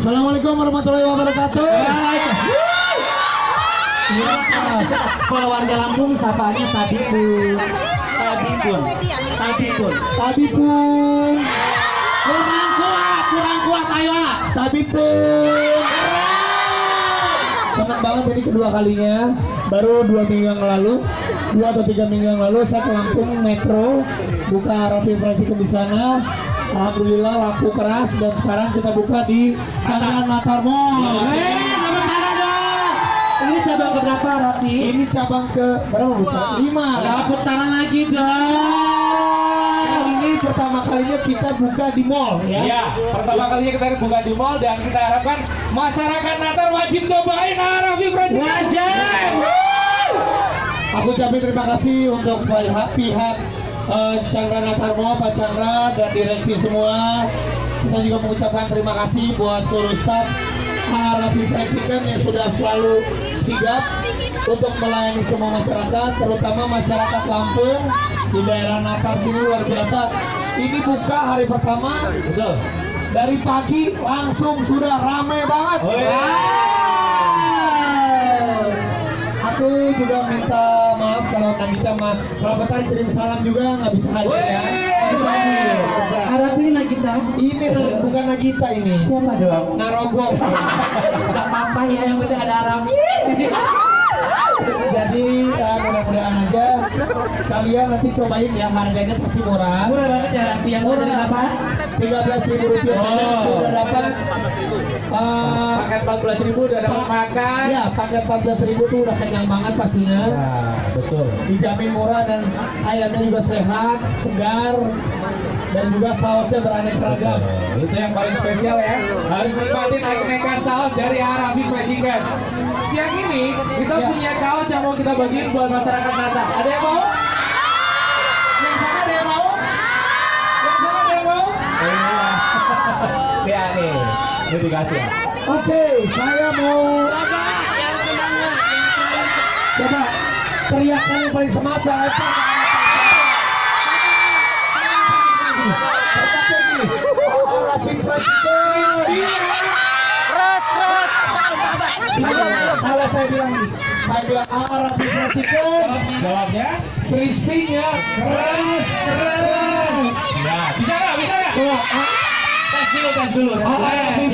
Assalamualaikum warahmatullahi wabarakatuh. Kalau warga Lampung sapanya Tabipun. Kurang kuat ayo. Tabipun. Senang banget ini kedua kalinya. Baru 2 minggu yang lalu, 2 atau 3 minggu yang lalu saya ke Lampung Metro buka Raffi Fried Chicken di sana. Alhamdulillah laku keras dan sekarang kita buka di Chandra Natar Mall. Ini cabang keberapa Raffi? Ini cabang ke berapa buka? 5. Tepuk tangan lagi dong. Ini pertama kalinya kita buka di mall ya. Ya, pertama kalinya kita buka di mall dan kita harapkan masyarakat Natar wajib cobain Raffi Fried Chicken. Wajib. Aku ucapin terima kasih untuk pihak Chandra Natar Mall, Pak Chandra dan direksi semua. Kita juga mengucapkan terima kasih buat seluruh staf Raffi Fried Chicken yang sudah selalu sigap untuk melayani semua masyarakat, terutama masyarakat Lampung di daerah Natar sini luar biasa. Ini buka hari pertama, Betul. dari pagi langsung sudah rame banget. Oh, iya. Aku juga minta maaf kalau Nagita berapa tadi kirim salam juga nggak bisa hadir ya. Arab ini Nagita. Ini bukan Nagita ini. Siapa dong? Narogong. Gak apa-apa ya, yang penting ada Arab. Jadi mudah-mudahan aja kalian nanti cobain ya, harganya pasti murah. Murah banget ya Raffi, yang murah dari apa? 13.000 rupiah sudah dapat. Paket 14.000 udah dapat makan. Ya paket 14.000 tuh udah kenyang banget pastinya. Nah, betul. Dijamin murah dan ayamnya juga sehat, segar, dan juga sausnya beraneka ragam. Itu yang paling spesial ya. Harus nikmatin aneka saus dari Raffi Fried Chicken. Siang ini kita punya kaos yang mau kita bagiin buat masyarakat Natar. Ada yang mau? Yang sana ada yang mau? Yang sana ada yang mau? Ya nih, ini dikasih ya. Oke, saya mau coba teriakan yang paling semangat. Raffi Fried Chicken. Kalau saya bilang ini, saya bilang Raffi Fried Chicken. Jawabnya? Crispy-nya keras. Ya, bisa nggak? Bisa nggak? Coba, Tes dulu. Raffi